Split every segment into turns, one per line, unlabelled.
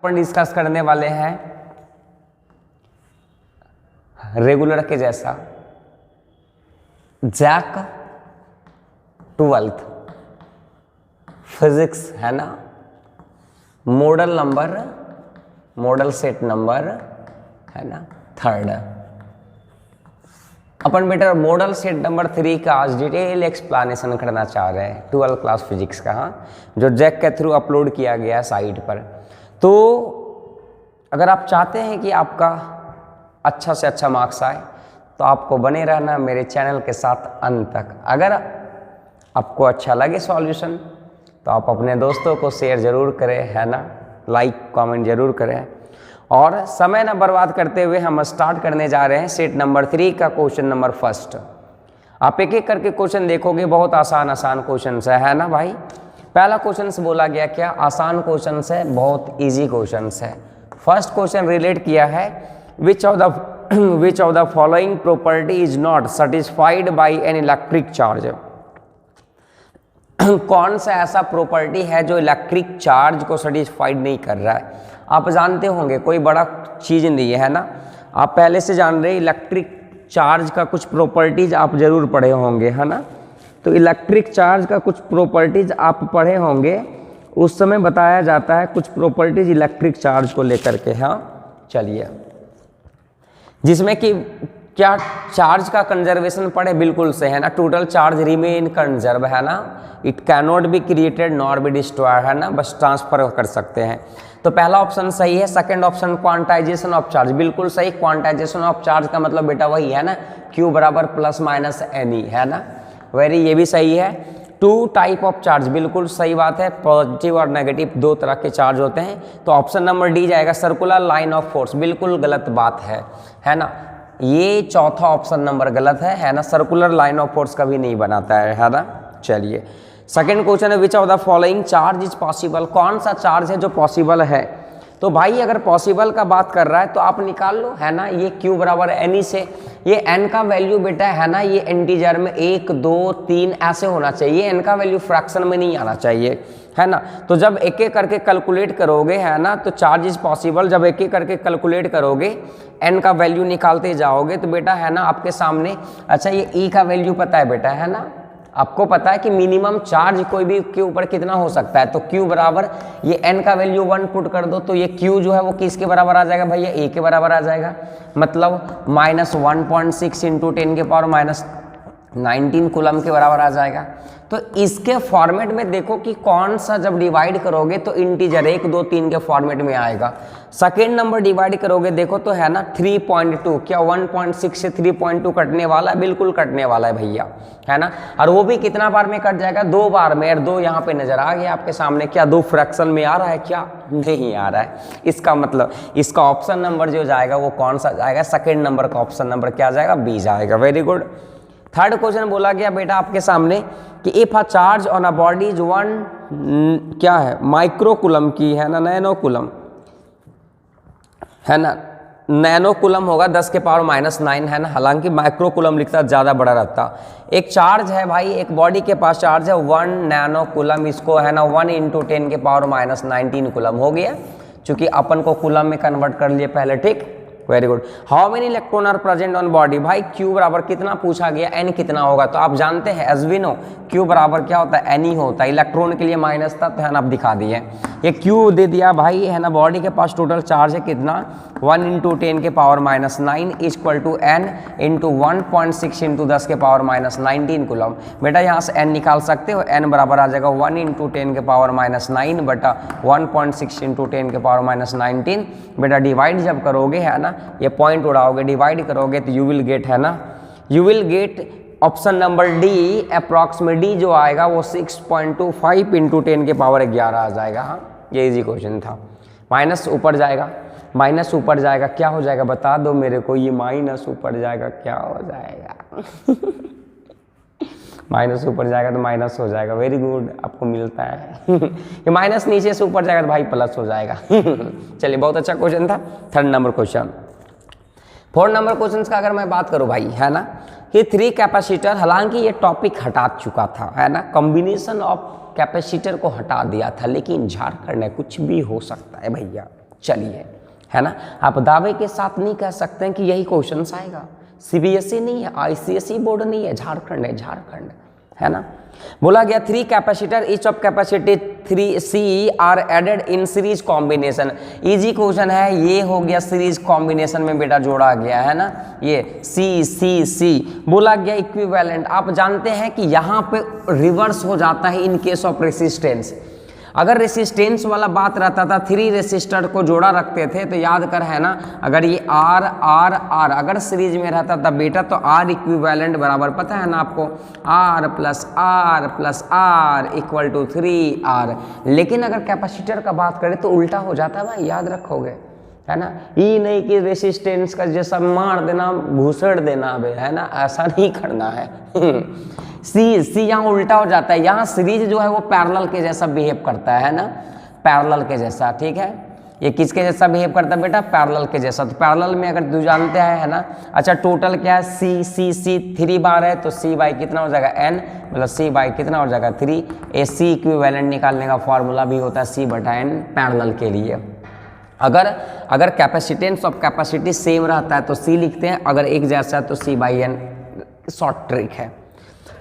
अपन discuss करने वाले हैं रेगुलर के जैसा जैक 12th फिजिक्स है ना, मॉडल सेट नंबर है ना 3rd। अपन बेटा मॉडल सेट नंबर 3 का आज डिटेल एक्सप्लेनेशन करना चाह रहे हैं 12th क्लास फिजिक्स का, हाँ, जो जैक के थ्रू अपलोड किया गया है साइट पर। तो अगर आप चाहते हैं कि आपका अच्छा से अच्छा मार्क्स आए तो आपको बने रहना मेरे चैनल के साथ अंत तक। अगर आपको अच्छा लगे सॉल्यूशन तो आप अपने दोस्तों को शेयर ज़रूर करें, है ना, लाइक कमेंट ज़रूर करें। और समय न बर्बाद करते हुए हम स्टार्ट करने जा रहे हैं सेट नंबर 3 का क्वेश्चन नंबर 1। आप एक एक करके क्वेश्चन देखोगे, बहुत आसान क्वेश्चन है ना भाई। पहला क्वेश्चन बोला गया क्या, आसान क्वेश्चन है, बहुत इजी क्वेश्चन है। फर्स्ट क्वेश्चन रिलेट किया है विच of the following property is not satisfied by an electric charge. कौन सा ऐसा प्रॉपर्टी है जो इलेक्ट्रिक चार्ज को सेटिस्फाइड नहीं कर रहा है। आप जानते होंगे कोई बड़ा चीज़ नहीं है ना, आप पहले से जान रहे इलेक्ट्रिक चार्ज का कुछ प्रॉपर्टीज आप जरूर पढ़े होंगे, है ना। तो इलेक्ट्रिक चार्ज का कुछ प्रॉपर्टीज आप पढ़े होंगे, उस समय बताया जाता है कुछ प्रॉपर्टीज इलेक्ट्रिक चार्ज को लेकर के। हाँ चलिए, जिसमें कि क्या चार्ज का कंजर्वेशन पढ़े, बिल्कुल से है ना। टोटल चार्ज रिमेन कंजर्व है ना, it cannot be created nor be destroyed है ना, बस ट्रांसफर कर सकते हैं। तो पहला ऑप्शन सही है। Second option quantization of charge, बिल्कुल सही। क्वांटाइजेशन ऑफ चार्ज का मतलब बेटा वही है ना, Q बराबर प्लस माइनस NE है ना, वेरी, ये भी सही है। 2 टाइप ऑफ चार्ज, बिल्कुल सही बात है, पॉजिटिव और नेगेटिव 2 तरह के चार्ज होते हैं। तो ऑप्शन नंबर डी जाएगा। सर्कुलर लाइन ऑफ फोर्स, बिल्कुल गलत बात है ना, ये चौथा ऑप्शन नंबर गलत है ना। सर्कुलर लाइन ऑफ फोर्स कभी नहीं बनाता है ना। चलिए, सेकंड क्वेश्चन है विच of the following charge is possible. कौन सा चार्ज है जो पॉसिबल है। तो भाई अगर पॉसिबल का बात कर रहा है तो आप निकाल लो, है ना। ये Q बराबर NE से, ये n का वैल्यू बेटा है ना, ये इंटीजर में 1 2 3 ऐसे होना चाहिए, n का वैल्यू फ्रैक्शन में नहीं आना चाहिए, है ना। तो जब एक एक करके कैलकुलेट करोगे, है ना, तो चार्ज इज पॉसिबल जब एक एक करके कैलकुलेट करोगे, n का वैल्यू निकालते जाओगे तो बेटा है ना आपके सामने, अच्छा ये E का वैल्यू पता है बेटा, है ना, आपको पता है कि मिनिमम चार्ज कोई भी के ऊपर कितना हो सकता है। तो Q बराबर ये n का वैल्यू 1 पुट कर दो तो ये Q जो है वो किसके बराबर आ जाएगा भैया, A के बराबर आ जाएगा। मतलब -1.6 इंटू 10 के पावर -19 कूलम के बराबर आ जाएगा। तो इसके फॉर्मेट में देखो कि कौन सा जब डिवाइड करोगे तो इंटीजर 1 2 3 के फॉर्मेट में आएगा। सेकेंड नंबर डिवाइड करोगे देखो तो है ना 3.2, क्या 1.6 से 3.2 कटने वाला है, बिल्कुल कटने वाला है भैया, है ना। और वो भी कितना बार में कट जाएगा, 2 बार में। और 2 यहाँ पे नजर आ गया आपके सामने, क्या 2 फ्रैक्शन में आ रहा है, क्या नहीं आ रहा है। इसका मतलब इसका ऑप्शन नंबर जो जाएगा वो कौन सा जाएगा, सेकेंड नंबर का ऑप्शन नंबर क्या जाएगा, B जाएगा। Very good. थर्ड क्वेश्चन बोला गया बेटा आपके सामने कि if a charge on a body is 1 क्या है, माइक्रो कूलम की, है ना, नैनो कूलम, है ना, नैनो कूलम होगा 10 के पावर -9, है ना। हालांकि माइक्रो कूलम लिखता ज़्यादा बड़ा रहता। एक चार्ज है भाई, एक बॉडी के पास चार्ज है 1 नैनो कूलम, इसको है ना 1 इंटू 10 के पावर -19 कूलम हो गया, चूंकि अपन को कूलम में कन्वर्ट कर लिए पहले, ठीक। Very good. How many electron are present on body, भाई Q बराबर कितना पूछा गया, N कितना होगा। तो आप जानते हैं एज वी नो Q बराबर क्या होता है, NE होता है। इलेक्ट्रॉन के लिए माइनस था तो है ना, आप दिखा दिए। ये Q दे दिया भाई, है ना। बॉडी के पास टोटल चार्ज है कितना, 1 इंटू 10 के power -9 equal to N into 1.6 into 10 के पावर -19 कूलम। बेटा यहाँ से N निकाल सकते हो, N बराबर आ जाएगा 1 इंटू 10 के पावर -9 बटा 1.6 इंटू 10 के पावर -19। बेटा डिवाइड जब करोगे, है ना, ये पॉइंट उड़ाओगे, डिवाइड करोगे तो यू विल गेट, है ना, you will get option number D, approximate D जो आएगा वो 6.25 इंटू 10 के पावर 11 आ जाएगा। हाँ, ये इजी क्वेश्चन था। माइनस ऊपर जाएगा, माइनस ऊपर जाएगा, क्या हो जाएगा बता दो मेरे को, ये माइनस ऊपर जाएगा क्या हो जाएगा माइनस ऊपर जाएगा तो माइनस हो जाएगा। वेरी गुड, आपको मिलता है ये माइनस नीचे से ऊपर जाएगा तो भाई प्लस हो जाएगा चलिए, बहुत अच्छा क्वेश्चन था। Third number question. Fourth number question का अगर मैं बात करूं भाई, है ना, कि 3 कैपेसिटर, हालांकि ये टॉपिक हटा चुका था, है ना, कॉम्बिनेशन ऑफ कैपेसिटर को हटा दिया था, लेकिन झारखंड में कुछ भी हो सकता है भैया, चलिए, है ना, आप दावे के साथ नहीं कह सकते हैं कि यही क्वेश्चन आएगा। सीबीएसई नहीं है, आईसीएसई बोर्ड नहीं है, झारखंड है, झारखंड, है ना। बोला गया 3 capacitor each of capacity 3 C are added in series combination. Easy question है, ये हो गया सीरीज कॉम्बिनेशन में बेटा जोड़ा गया है ना, ये सी सी सी। बोला गया इक्विवेलेंट, आप जानते हैं कि यहाँ पे रिवर्स हो जाता है इन केस ऑफ रेसिस्टेंस। अगर रेसिस्टेंस वाला बात रहता था 3 रेसिस्टर को जोड़ा रखते थे तो याद कर, है ना, अगर ये आर आर आर अगर सीरीज में रहता था बेटा तो आर इक्विवेलेंट बराबर पता है ना आपको, R plus R equal to 3R। लेकिन अगर कैपेसिटर का बात करें तो उल्टा हो जाता है भाई, याद रखोगे, है ना। ये नहीं कि रेसिस्टेंस का जैसा मार देना घुसड़ देना बे, है ना, ऐसा नहीं करना है। सी यहाँ उल्टा हो जाता है, यहाँ सीरीज जो है वो पैरेलल के जैसा बिहेव करता है ना, पैरेलल के जैसा, ठीक है। ये किसके जैसा बिहेव करता है बेटा, पैरेलल के जैसा। तो पैरेलल में अगर तू जानते हैं, है ना, अच्छा टोटल क्या है, सी 3 बार है तो सी बाई कितना हो जाएगा n, मतलब सी बाई कितना हो जाएगा 3। ए सी इक्विवेलेंट निकालने का फॉर्मूला भी होता है सी बटा n पैरेलल के लिए। अगर कैपेसिटेंस ऑफ कैपेसिटी सेम रहता है तो सी लिखते हैं, अगर एक जैसा है तो सी बाई n, शॉर्ट ट्रिक है।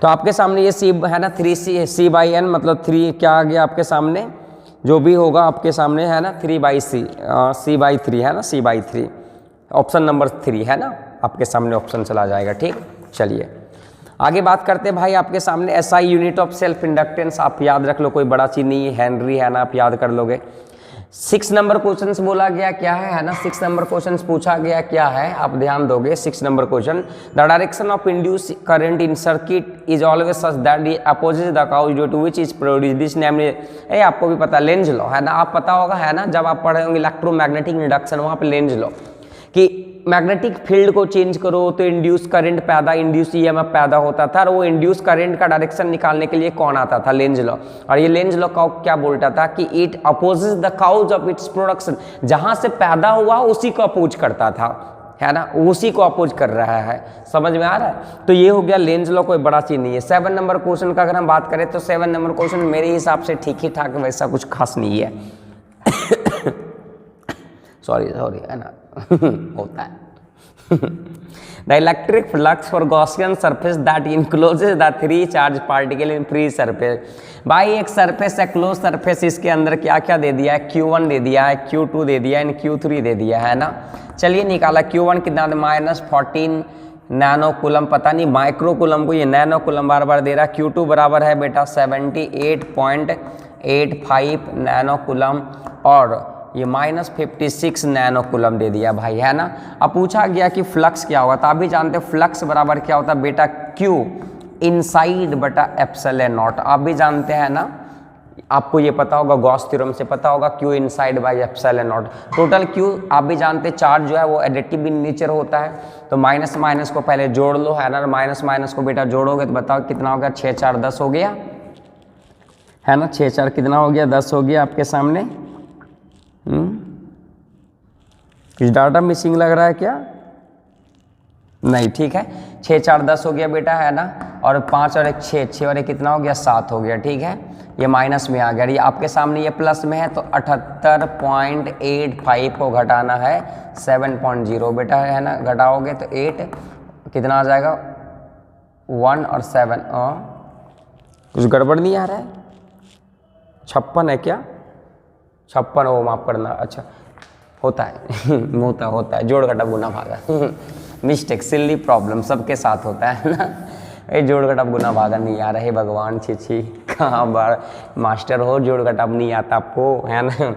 तो आपके सामने ये सी है ना, 3 सी बाई एन मतलब 3 क्या आ गया आपके सामने, जो भी होगा आपके सामने, है ना, 3 बाई सी बाई 3 है ना, सी बाई 3, ऑप्शन नंबर 3 है ना, आपके सामने ऑप्शन चला जाएगा, ठीक। चलिए आगे बात करते हैं भाई, आपके सामने SI unit of self inductance, आप याद रख लो, कोई बड़ा चीज नहीं है, हेनरी है ना, आप याद कर लोगे। 6 नंबर क्वेश्चन बोला गया क्या है ना, 6 नंबर क्वेश्चन पूछा गया क्या है, आप ध्यान दोगे। 6 number question, the direction of induce current in circuit is always such that it opposite the cause due to which is produce this namely, आपको भी पता लेंज लॉ है ना, आप पता होगा, है ना, जब आप पढ़े होंगे इलेक्ट्रोमैग्नेटिक इंडक्शन, वहाँ पे लेंज लॉ कि मैग्नेटिक फील्ड को चेंज करो तो इंड्यूस करंट इंड्यूस ईएमएफ पैदा होता था, और वो इंड्यूस करंट का डायरेक्शन निकालने के लिए कौन आता था, लेंज लॉ। और ये लेंज लॉ का क्या बोलता था कि it opposes the cause of its production, जहां से पैदा हुआ उसी को अपोज करता था, है ना, उसी को अपोज कर रहा है, समझ में आ रहा है। तो ये हो गया लेंज लॉ, कोई बड़ा चीज नहीं है। 7 नंबर क्वेश्चन का अगर हम बात करें तो 7 नंबर क्वेश्चन मेरे हिसाब से ठीक ही ठाक, वैसा कुछ खास नहीं है। सॉरी है ना, होता है। The electric flux for Gaussian surface that encloses the 3 charge particle in free surface। भाई एक सरफेस है, क्लोज सरफेस, इसके अंदर क्या क्या दे दिया है, Q1 दे दिया है, Q2 दे दिया है, Q3 दे दिया है ना। चलिए निकाला, Q1 कितना -14 नैनो कूलम, पता नहीं माइक्रो कूलम को ये नैनो कूलम बार बार दे रहा है। Q2 बराबर है बेटा 78.85 नैनो कूलम, और ये -56 नैनो कूलम दे दिया भाई, है ना। अब पूछा गया कि फ्लक्स क्या होगा, तो आप भी जानते हैं फ्लक्स बराबर क्या होता है बेटा, Q इनसाइड बटा एप्सिलॉन नॉट, आप भी जानते हैं ना, आपको ये पता होगा, गॉस थ्योरम से पता होगा, Q inside by epsilon not. Total Q आप भी जानते हैं, चार्ज जो है वो एडिटिव इन नेचर होता है, तो माइनस माइनस को पहले जोड़ लो, है ना, माइनस माइनस को बेटा जोड़ोगे तो बताओ कितना हो गया, 6 4 10 हो गया, है ना, 6 4 कितना हो गया, 10 हो गया आपके सामने। कुछ डाटा मिसिंग लग रहा है क्या, नहीं, ठीक है, 6 4 10 हो गया बेटा, है ना, और 5 और 1 6, 6 और 1 कितना हो गया, 7 हो गया, ठीक है। ये माइनस में आ गया, ये आपके सामने ये प्लस में है, तो 78.85 को घटाना है 7.0 बेटा, है ना, घटाओगे तो 8 कितना आ जाएगा, 1 और 7, कुछ गड़बड़ नहीं आ रहा है, 56 है क्या, 56 वो माफ करना, अच्छा होता है होता है, जोड़ घटा गुना भागा मिस्टेक, सिल्ली प्रॉब्लम, सबके साथ होता है ना, ये जोड़ घटाव गुना भागा नहीं आ रहा है, भगवान छी कहाँ बार मास्टर हो, जोड़ घटाव नहीं आता आपको, है ना।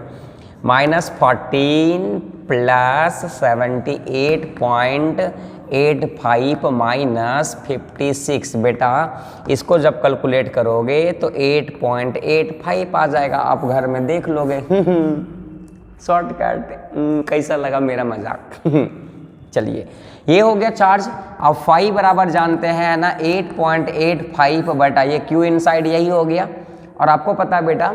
-14 प्लस 78.85 माइनस 56 बेटा, इसको जब कैलकुलेट करोगे तो 8.85 आ जाएगा, आप घर में देख लोगे। शॉर्टकट, कैसा लगा मेरा मजाक। चलिए ये हो गया चार्ज। अब फाई बराबर जानते हैं ना 8.85 बटा ये क्यू इनसाइड, यही हो गया। और आपको पता है बेटा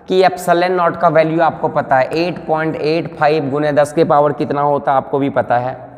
कि एप्सिलॉन नॉट का वैल्यू आपको पता है 8.85 गुने 10 के पावर कितना होता है, आपको भी पता है।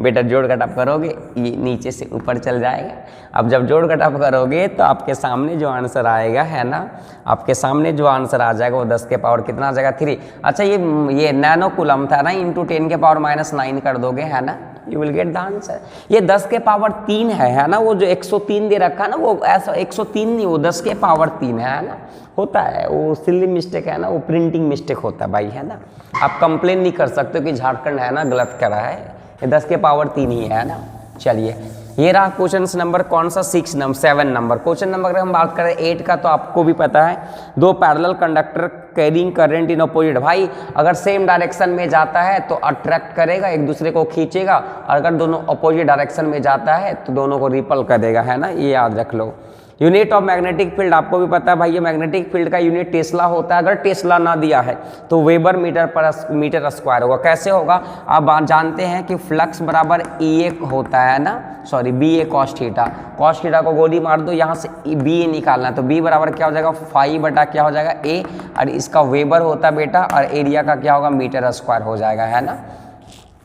बेटा जोड़ घटाव करोगे ये नीचे से ऊपर चल जाएगा। अब जब जोड़ घटाव करोगे तो आपके सामने जो आंसर आएगा है ना, आपके सामने जो आंसर आ जाएगा वो 10 के पावर कितना आ जाएगा 3। अच्छा ये नैनो कूलम था ना, इंटू 10 के पावर -9 कर दोगे है ना, you will get the answer. ये 10 के पावर 3 है ना, वो जो 103 दे रखा है ना वो ऐसा 103 नहीं, वो 10 के पावर 3 है ना, होता है वो सिली मिस्टेक है ना, वो प्रिंटिंग मिस्टेक होता है भाई है ना। आप कंप्लेन नहीं कर सकते कि झारखंड है ना गलत करा है, ये 10 के पावर 3 ही है ना। चलिए ये रहा क्वेश्चन नंबर कौन सा 7 नंबर। क्वेश्चन नंबर अगर हम बात करें 8 का तो आपको भी पता है, दो parallel conductor carrying current in opposite. भाई अगर सेम डायरेक्शन में जाता है तो अट्रैक्ट करेगा, एक दूसरे को खींचेगा, और अगर दोनों अपोजिट डायरेक्शन में जाता है तो दोनों को रिपल करेगा है ना, ये याद रख लो। यूनिट ऑफ मैग्नेटिक फील्ड आपको भी पता है भाई, ये मैग्नेटिक फील्ड का यूनिट टेस्ला होता है। अगर टेस्ला ना दिया है तो वेबर मीटर स्क्वायर होगा। कैसे होगा आप जानते हैं कि फ्लक्स बराबर EA होता है ना, sorry BA cos theta. cos theta को गोली मार दो, यहाँ से BA निकालना है तो B बराबर क्या हो जाएगा 5 बटा क्या हो जाएगा A, और इसका वेबर होता है बेटा, और एरिया का क्या होगा मीटर स्क्वायर हो जाएगा है ना।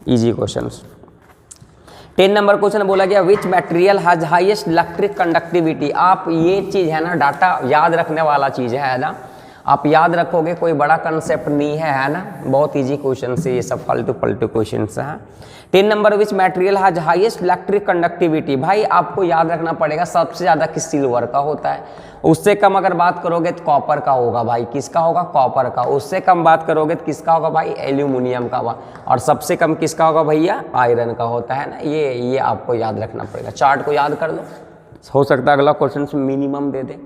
Easy question. 10 नंबर क्वेश्चन बोला गया which material has highest electric conductivity. आप ये चीज़ है ना डाटा याद रखने वाला चीज़ है ना, आप याद रखोगे, कोई बड़ा कंसेप्ट नहीं है ना, बहुत इजी क्वेश्चन से ये सब फालतू क्वेश्चन है। 10 number which material has highest electric conductivity. भाई आपको याद रखना पड़ेगा सबसे ज़्यादा किस सिल्वर का होता है, उससे कम अगर बात करोगे तो कॉपर का होगा भाई, किसका होगा कॉपर का। उससे कम बात करोगे तो किसका होगा भाई एल्यूमिनियम का होगा, और सबसे कम किसका होगा भैया आयरन का होता है ना। ये आपको याद रखना पड़ेगा, चार्ट को याद कर लो, हो सकता है अगला क्वेश्चन मिनिमम दे दे,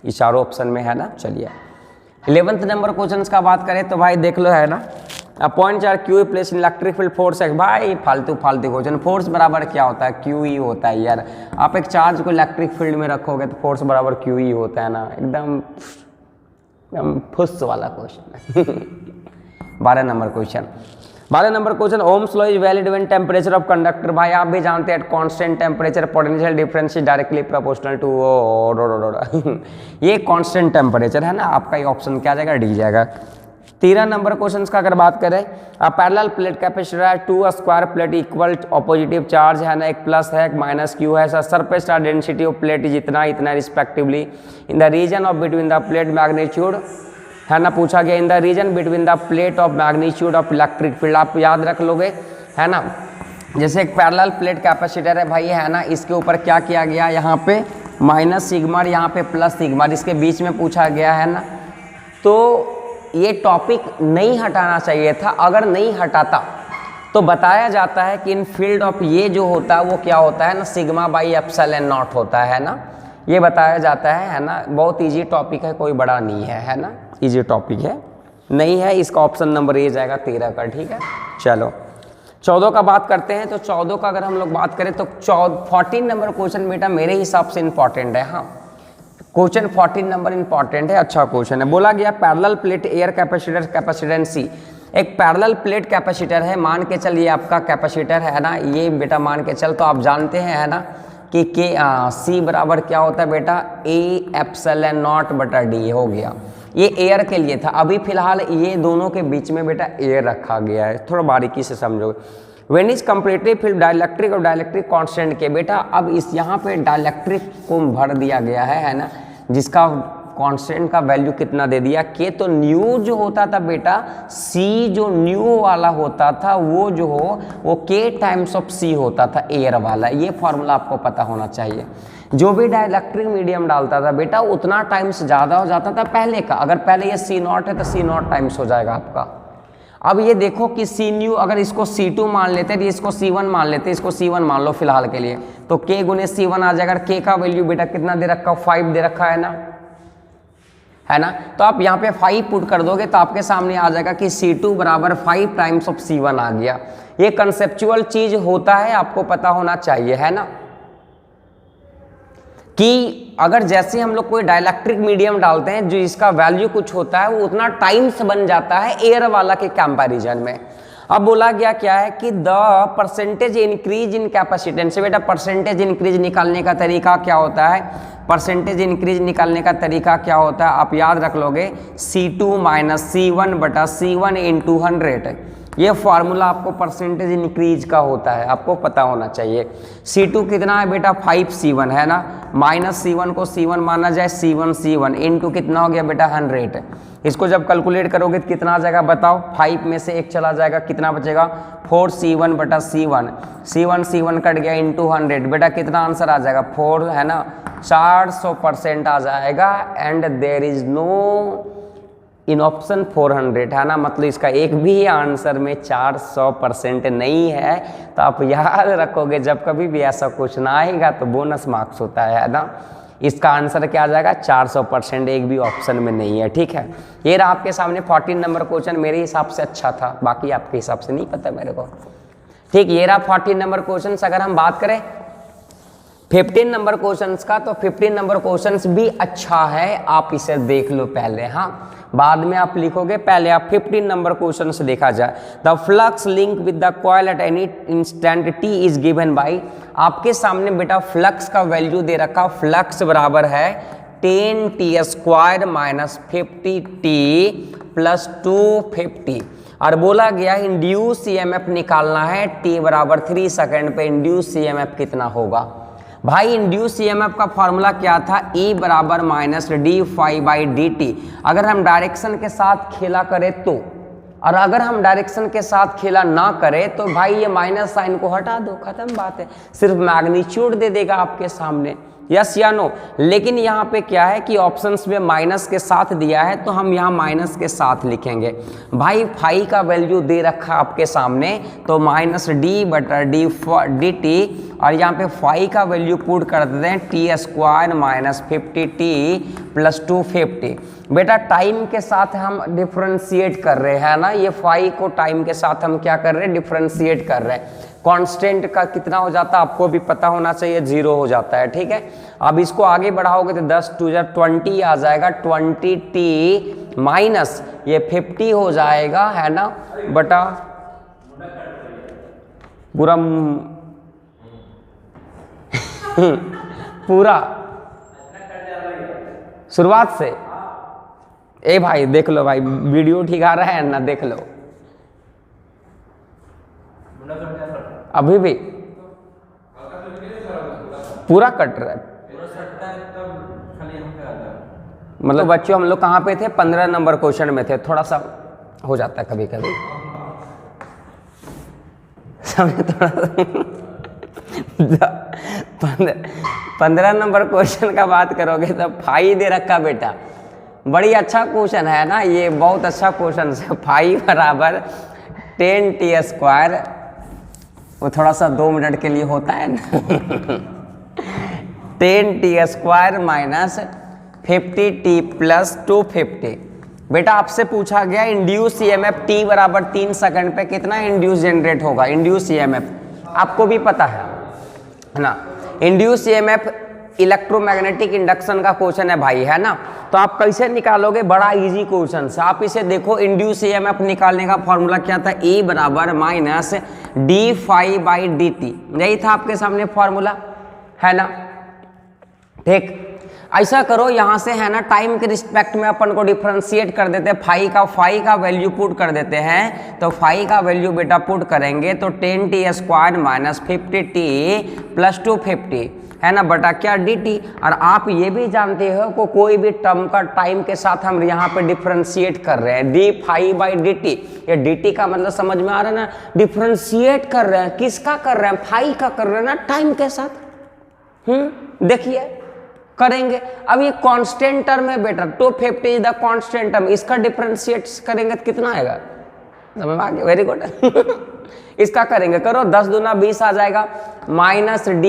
ये चारों ऑप्शन में है ना। चलिए 11th नंबर क्वेश्चन का बात करें तो भाई देख लो है ना, point charge Q place in electric field force है। भाई फालतू क्वेश्चन, फोर्स बराबर क्या होता है QE होता है यार। आप एक चार्ज को इलेक्ट्रिक फील्ड में रखोगे तो फोर्स बराबर QE होता है ना, एकदम फुस वाला क्वेश्चन है। 12 number question Ohm's law is valid when temperature of conductor. भाई आप भी जानते हैं at constant temperature potential difference is directly proportional to ये कांस्टेंट टेम्परेचर है ना, आपका ये ऑप्शन क्या जाएगा डी जाएगा। 13 नंबर क्वेश्चन का अगर बात करें, पैरेलल प्लेट कैपेसिटर है, 2 square plate equal positive charge है ना, एक प्लस है एक माइनस क्यू है, surface charge density of plate is इतना respectively in the region of between the plate magnitude है ना, पूछा गया in the region between the plate of magnitude of electric field. आप याद रख लोगे है ना, जैसे एक पैरेलल प्लेट कैपेसिटर है भाई है ना, इसके ऊपर क्या किया गया, यहाँ पे माइनस सिग्मा, यहाँ पे प्लस सिग्मा, इसके बीच में पूछा गया है ना। तो ये टॉपिक नहीं हटाना चाहिए था, अगर नहीं हटाता तो बताया जाता है कि इन फील्ड ऑफ ये जो होता है वो क्या होता है ना, सिग्मा बाई एप्सिलॉन नॉट होता है ना, ये बताया जाता है ना। बहुत इजी टॉपिक है, कोई बड़ा नहीं है ना, इजी टॉपिक है नहीं है, इसका ऑप्शन नंबर ए जाएगा 13 का, ठीक है। चलो 14 का बात करते हैं, तो 14 का अगर हम लोग बात करें तो 14 नंबर क्वेश्चन बेटा मेरे हिसाब से इंपॉर्टेंट है। हाँ क्वेश्चन 14 नंबर इंपॉर्टेंट है, अच्छा क्वेश्चन है। बोला गया पैरेलल प्लेट एयर कैपेसिटर कैपेसिटेंसी, एक पैरेलल प्लेट कैपेसिटर है, मान के चल ये आपका कैपेसिटर है ना, ये बेटा मान के चल, तो आप जानते हैं है ना कि C बराबर क्या होता है बेटा A एप्सिलॉन नॉट बटा D हो गया। ये एयर के लिए था, अभी फिलहाल ये दोनों के बीच में बेटा एयर रखा गया है, थोड़ा बारीकी से समझोगे। When is completely field dielectric और डाइलेक्ट्रिक कांस्टेंट के बेटा, अब इस यहाँ पे डाइलेक्ट्रिक को भर दिया गया है ना, जिसका कांस्टेंट का वैल्यू कितना दे दिया K। तो न्यू जो होता था बेटा C जो न्यू वाला होता था वो जो हो वो K टाइम्स ऑफ C होता था एयर वाला, ये फॉर्मूला आपको पता होना चाहिए। जो भी डाइलेक्ट्रिक मीडियम डालता था बेटा उतना टाइम्स ज़्यादा हो जाता था पहले का, अगर पहले ये C0 है तो C0 टाइम्स हो जाएगा आपका। अब ये देखो कि C न्यू अगर इसको C2 मान लेते हैं, इसको C1 मान लेते हैं, इसको C1 मान लो फिलहाल के लिए, तो K गुने C1 आ जाएगा। K का वैल्यू बेटा कितना दे रखा, 5 दे रखा है ना, तो आप यहाँ पे 5 पुट कर दोगे तो आपके सामने आ जाएगा कि C2 बराबर 5 टाइम्स ऑफ C1 आ गया। ये कंसेप्चुअल चीज होता है, आपको पता होना चाहिए है ना, कि अगर जैसे हम लोग कोई डाइलेक्ट्रिक मीडियम डालते हैं जो इसका वैल्यू कुछ होता है वो उतना टाइम्स बन जाता है एयर वाला के कंपैरिजन में। अब बोला गया क्या है कि the percentage increase in capacitance. बेटा परसेंटेज इंक्रीज निकालने का तरीका क्या होता है, परसेंटेज इंक्रीज निकालने का तरीका क्या होता है, आप याद रख लोगे C2 माइनस C1 बटा C1 इंटू 100। ये फार्मूला आपको परसेंटेज इंक्रीज का होता है, आपको पता होना चाहिए। C2 कितना है बेटा 5C1 है ना, माइनस C1 को C1 माना जाए, C1 इनटू कितना हो गया बेटा 100। इसको जब कैलकुलेट करोगे तो कितना आ जाएगा बताओ, 5 में से 1 चला जाएगा, कितना बचेगा 4C1 बटा C1, C1 कट गया इंटू 100, बेटा कितना आंसर आ जाएगा 4 है ना, 400% आ जाएगा। And there is no in option 400 है ना, मतलब इसका एक भी आंसर में 400% नहीं है। तो आप याद रखोगे जब कभी भी ऐसा क्वेश्चन आएगा तो बोनस मार्क्स होता है ना, इसका आंसर क्या आ जाएगा 400%, एक भी ऑप्शन में नहीं है। ठीक है, ये रहा आपके सामने 14 नंबर क्वेश्चन, मेरे हिसाब से अच्छा था, बाकी आपके हिसाब से नहीं पता मेरे को। ठीक, ये रहा 14 नंबर क्वेश्चन। अगर हम बात करें 15 नंबर क्वेश्चंस का, तो 15 नंबर क्वेश्चंस भी अच्छा है, आप इसे देख लो पहले, हाँ बाद में आप लिखोगे, पहले आप 15 नंबर क्वेश्चन से देखा जाए। The flux link with the coil at any instant T is given by, आपके सामने बेटा फ्लक्स का वैल्यू दे रखा, फ्लक्स बराबर है 10t² माइनस 50t प्लस 250, और बोला गया इंड्यूस EMF निकालना है, t बराबर 3 सेकेंड पे इंड्यूस EMF कितना होगा। भाई इंड्यूस EMF का फॉर्मूला क्या था, E बराबर माइनस d∅/dt। अगर हम डायरेक्शन के साथ खेला करें तो, और अगर हम डायरेक्शन के साथ खेला ना करें तो भाई ये माइनस साइन को हटा दो, खत्म बात है, सिर्फ मैग्नीट्यूड दे देगा आपके सामने, यस या नो। लेकिन यहाँ पे क्या है कि ऑप्शंस में माइनस के साथ दिया है तो हम यहाँ माइनस के साथ लिखेंगे। भाई फाई का वैल्यू दे रखा आपके सामने, तो माइनस d/dt, और यहाँ पे फाई का वैल्यू पुट कर देते हैं t² माइनस 50t प्लस 250। बेटा टाइम के साथ हम डिफ्रेंशिएट कर रहे हैं ना, ये फाई को टाइम के साथ हम क्या कर रहे हैं, डिफ्रेंशिएट कर रहे हैं। कांस्टेंट का कितना हो जाता है आपको भी पता होना चाहिए, 0 हो जाता है। ठीक है, अब इसको आगे बढ़ाओगे तो 10 2 20 आ जाएगा, 20t माइनस ये 50 हो जाएगा है ना, बटा पूरा पूरा शुरुआत से। ए भाई देख लो भाई, वीडियो ठीक आ रहा है ना, देख लो अभी भी पूरा कट रहा है, मतलब बच्चों हम लोग कहाँ पे थे, 15 नंबर क्वेश्चन में थे, थोड़ा सा हो जाता है कभी कभी थोड़ा 15 नंबर क्वेश्चन का बात करोगे तो फाई दे रखा बेटा, बड़ी अच्छा क्वेश्चन है ना, ये बहुत अच्छा क्वेश्चन है। फाई बराबर 10t², वो थोड़ा सा 2 मिनट के लिए होता है ना 10t² माइनस 50t प्लस 250। बेटा आपसे पूछा गया इंड्यूस EMF t बराबर 3 सेकंड पे कितना इंड्यूस जनरेट होगा, इंड्यूस EMF आपको भी पता है ना, इंड्यूस EMF इलेक्ट्रोमैग्नेटिक इंडक्शन का क्वेश्चन है भाई, है ना। तो आप कैसे निकालोगे, बड़ा इजी क्वेश्चन है, आप इसे देखो, इंड्यूस EMF निकालने का फॉर्मूला क्या था, E बराबर माइनस d∅/dt, यही था आपके सामने फॉर्मूला, है ना। ठीक, ऐसा करो यहाँ से है ना, टाइम के रिस्पेक्ट में अपन को डिफरेंशिएट कर देते हैं, फाई का वैल्यू पुट कर देते हैं, तो फाई का वैल्यू बेटा पुट करेंगे तो 10t² माइनस 50t प्लस 250 है ना, बटा क्या dt। और आप ये भी जानते हो को कोई भी टर्म का टाइम के साथ हम यहाँ पे डिफरेंशिएट कर रहे हैं, d∅/dt, ये dt का मतलब समझ में आ रहा है ना, डिफरेंशिएट कर रहे हैं, किसका कर रहे हैं, फाई का कर रहे हैं ना, टाइम के साथ। देखिए करेंगे, अब ये कांस्टेंट टर्म है बेटा, 250 इज द कांस्टेंट टर्म, इसका डिफरेंशिएट करेंगे तो कितना आएगा, समझ में आ गया, वेरी गुड इसका करेंगे, करो 10 दूना 20 आ जाएगा, माइनस d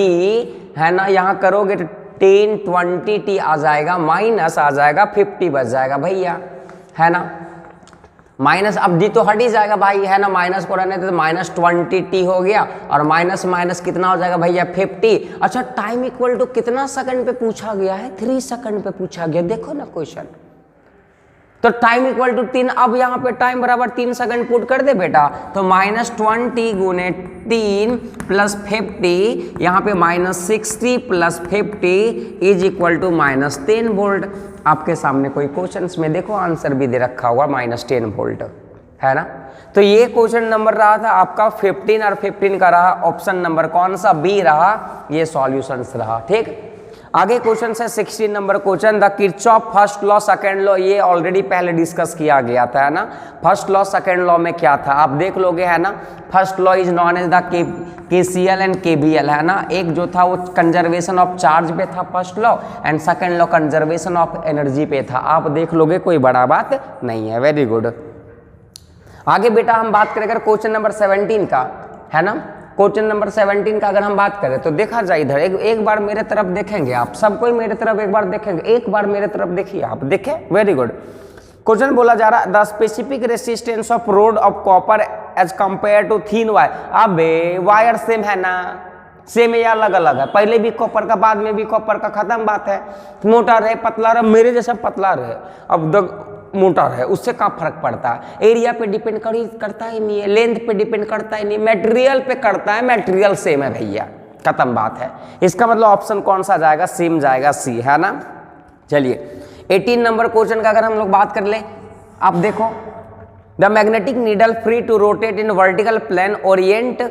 है ना, यहाँ करोगे तो 10 20t आ जाएगा, माइनस आ जाएगा 50 बच जाएगा भैया, है ना, माइनस अब डी तो हट ही जाएगा भाई, है ना, माइनस को रहने तो माइनस 20t हो गया, और माइनस माइनस कितना हो जाएगा भैया 50। अच्छा टाइम इक्वल टू कितना सेकंड पे पूछा गया है, 3 सेकंड पे पूछा गया, देखो ना क्वेश्चन, तो टाइम इक्वल टू 3, अब यहाँ पे टाइम बराबर 3 सेकंड पुट कर दे बेटा, तो माइनस 20 गुने 3 प्लस 50, यहाँ पे minus 60 plus 50 is equal to minus 10 volt. आपके सामने कोई क्वेश्चंस में देखो आंसर भी दे रखा हुआ माइनस 10 वोल्ट, है ना। तो ये क्वेश्चन नंबर रहा था आपका 15 और 15 का रहा ऑप्शन नंबर कौन सा, बी रहा, ये सॉल्यूशंस रहा। ठीक, आगे क्वेश्चन है 16 number question, the Kirchhoff first law second law, ये ऑलरेडी पहले डिस्कस किया गया था, है ना। फर्स्ट लॉ सेकंड लॉ में क्या था आप देख लोगे, है ना। First law is known as the KCL and KBL, है ना। एक जो था वो कंजर्वेशन ऑफ चार्ज पे था first law, and second law conservation of energy पे था। आप देख लोगे, कोई बड़ा बात नहीं है। Very good. आगे बेटा हम बात करें अगर क्वेश्चन नंबर 17 का, है ना। क्वेश्चन नंबर 17 का अगर हम बात करें तो देखा जाए इधर एक बार मेरे तरफ देखेंगे आप, सब कोई मेरे तरफ एक बार देखेंगे, एक बार मेरे तरफ देखिए आप, देखें। Very good. क्वेश्चन बोला जा रहा है the specific resistance of rod of copper as compare to thin wire. अब वायर सेम है ना, सेम या अलग अलग है, पहले भी कॉपर का बाद में भी कॉपर का, खत्म बात है। मोटा रहे पतला रहे, मेरे जैसा पतला रहे, अब मोटा रहे, उससे क्या फर्क पड़ता है। एरिया पे डिपेंड करता ही नहीं है, लेंथ पे डिपेंड करता ही नहीं, मटेरियल पे करता है, मटेरियल सेम है भैया, खत्म बात है। इसका मतलब ऑप्शन कौन सा जाएगा, सेम जाएगा, सी, है ना। चलिए 18 नंबर क्वेश्चन का अगर हम लोग बात कर ले, आप देखो the magnetic needle free to rotate in vertical plane orient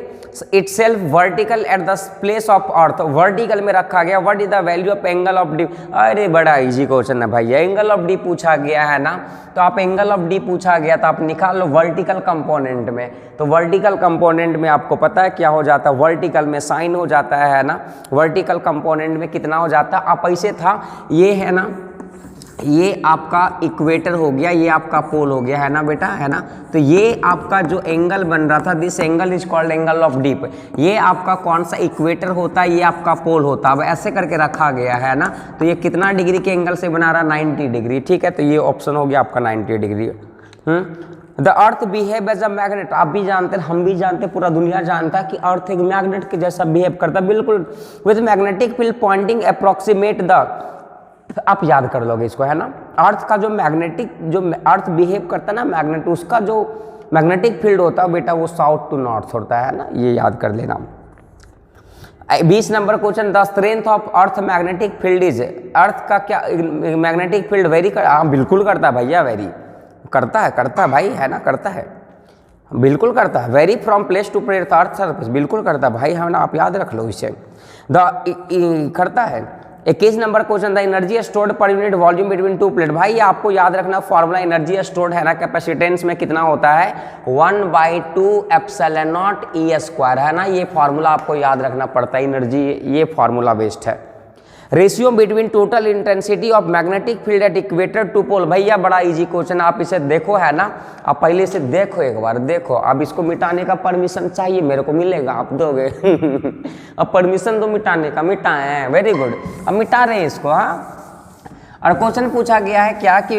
itself vertical at the place of earth. Vertical में रखा गया, what is the value of angle of D. अरे बड़ा इजी क्वेश्चन है भाई, एंगल ऑफ डी पूछा गया है ना, तो आप एंगल ऑफ डी पूछा गया तो आप निकाल लो वर्टिकल कंपोनेंट में। तो वर्टिकल कंपोनेंट में आपको पता है क्या हो जाता है, वर्टिकल में साइन हो जाता है ना, वर्टिकल कंपोनेंट में कितना हो जाता है। आप ऐसे था, ये है ना, ये आपका इक्वेटर हो गया, ये आपका पोल हो गया, है ना बेटा, है ना। तो ये आपका जो एंगल बन रहा था, this angle is called angle of deep. ये आपका कौन सा इक्वेटर होता है, ये आपका पोल होता है। अब ऐसे करके रखा गया है ना, तो ये कितना डिग्री के एंगल से बना रहा है, 90 डिग्री। ठीक है, तो ये ऑप्शन हो गया आपका 90 degree. The earth behave as a magnet. आप भी जानते हैं, हम भी जानते हैं, पूरा दुनिया जानता है कि अर्थ एक मैग्नेट के जैसा बिहेव करता है, बिल्कुल, with magnetic field pointing approximate the, आप याद कर लोगे इसको, है ना। अर्थ का जो मैग्नेटिक, जो अर्थ बिहेव करता है ना मैग्नेट, उसका जो मैग्नेटिक फील्ड होता है बेटा वो साउथ टू नॉर्थ होता है ना, ये याद कर लेना। 20 number question, the strength of earth magnetic field is. Earth का क्या मैग्नेटिक फील्ड वेरी कर, हाँ बिल्कुल करता है भैया, वेरी करता है भाई, है ना, करता है, बिल्कुल करता है। Vary from place to place earth surface, बिल्कुल करता है भाई, है ना, आप याद रख लो इसे। करता है। 21 number question, the energy stored per unit volume between two plate. भाई ये आपको याद रखना फॉर्मूला, एनर्जी स्टोर्ड है ना कैपेसिटेंस में कितना होता है, 1/2 एप्सिलॉन नॉट ई स्क्वायर, है ना। ये फॉर्मूला आपको याद रखना पड़ता है, एनर्जी, ये फॉर्मूला बेस्ड है। Ratio between total intensity of magnetic field at equator to pole. भैया बड़ा इजी क्वेश्चन, आप इसे देखो, है ना, आप पहले इसे देखो, एक बार देखो। अब इसको मिटाने का परमिशन चाहिए मेरे को, मिलेगा, आप दोगे। अब परमिशन दो मिटाने का, मिटाएं, वेरी गुड, अब मिटा रहे हैं इसको। हाँ, और क्वेश्चन पूछा गया है क्या कि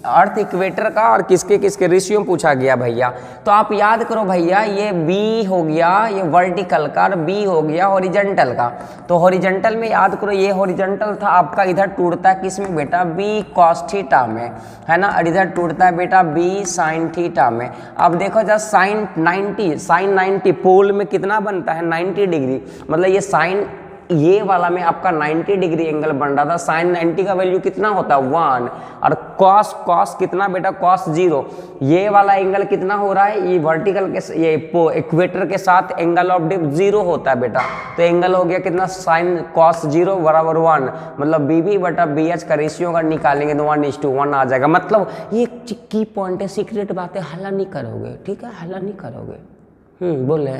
अर्थ इक्वेटर का और किसके किसके रेशियो पूछा गया भैया। तो आप याद करो भैया, ये बी हो गया, ये वर्टिकल का, और बी हो गया हॉरिजॉन्टल का। तो हॉरिजॉन्टल में याद करो, ये हॉरिजॉन्टल था आपका, इधर टूटता है किस में बेटा, बी कॉस थीटा में, है ना, और इधर टूटता है बेटा बी साइन थीटा में। अब देखो जब साइन 90 पोल में कितना बनता है, 90 डिग्री, मतलब ये साइन, ये वाला में आपका 90 डिग्री एंगल बन रहा था, साइन 90 का वैल्यू कितना होता है 1, और कॉस कितना बेटा, कॉस 0। ये वाला एंगल कितना हो रहा है, ये वर्टिकल के, ये इक्वेटर के साथ एंगल ऑफ डिप 0 होता है बेटा। तो एंगल हो गया कितना, साइन कॉस 0 बराबर 1, मतलब बी बटा बी एच का रेशियो अगर निकालेंगे तो 1:1 आ जाएगा। मतलब ये की पॉइंट है, सीक्रेट बात है, हल्ला नहीं करोगे, ठीक है, हल्ला नहीं करोगे। बोले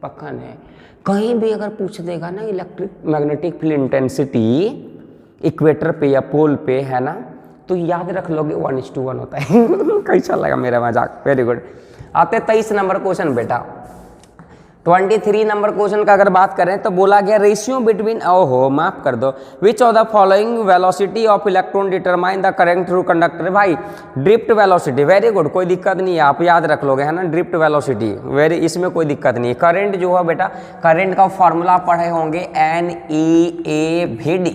पक्का नहीं, कहीं भी अगर पूछ देगा ना electric magnetic field intensity equator पे या पोल पे, है ना, तो याद रख लोगे 1:1 होता है। कैसा लगा मेरा मजाक, वेरी गुड। आते 23 नंबर क्वेश्चन बेटा। 23 नंबर क्वेश्चन का अगर बात करें तो बोला गया रेशियो बिटवीन, ओहो माफ कर दो, विच of the following velocity of electron determine the current through conductor. भाई ड्रिफ्ट वेलोसिटी, वेरी गुड, कोई दिक्कत नहीं है, आप याद रख लोगे, है ना, ड्रिफ्ट वेलोसिटी, वेरी, इसमें कोई दिक्कत नहीं है। करंट जो है बेटा, करंट का फॉर्मूला पढ़े होंगे NEAVD,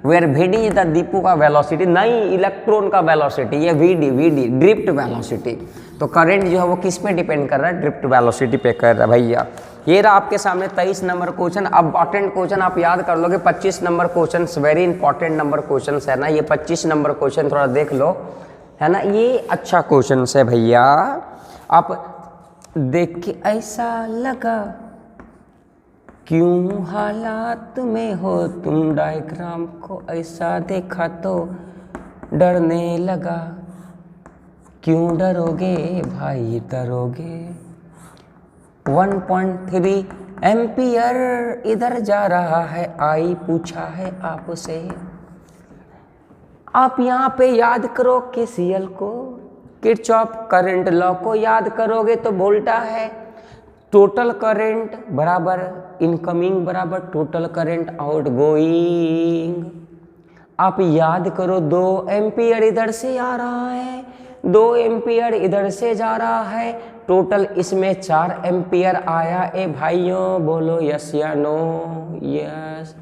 where VD is the दीपू का वेलोसिटी, नहीं इलेक्ट्रॉन का वेलोसिटी, ये VD ड्रिफ्ट वेलोसिटी। तो करंट जो है वो किस पे डिपेंड कर रहा है, ड्रिफ्ट वेलोसिटी पे कर रहा है भैया। ये रहा आपके सामने 23 नंबर क्वेश्चन। अब इंपॉर्टेंट क्वेश्चन आप याद कर लोगे, 25 number question very important number question है ना, ये 25 नंबर क्वेश्चन थोड़ा देख लो, है ना। ये अच्छा क्वेश्चन है भैया। आप देख के ऐसा लगा क्यों हालात में हो तुम, डायग्राम को ऐसा देखा तो डरने लगा, क्यों डरोगे भाई डरोगे। 1.3 एम्पियर इधर जा रहा है, आई पूछा है आपसे। आप यहाँ पे याद करो केसीएल को, किरचॉफ करंट लॉ को याद करोगे तो बोलता है टोटल करंट बराबर इनकमिंग बराबर टोटल करंट आउटगोइंग। आप याद करो 2 एम्पियर इधर से आ रहा है, 2 एम्पियर इधर से जा रहा है, टोटल इसमें 4 एम्पियर आया। ए भाइयों बोलो यस या नो। यस।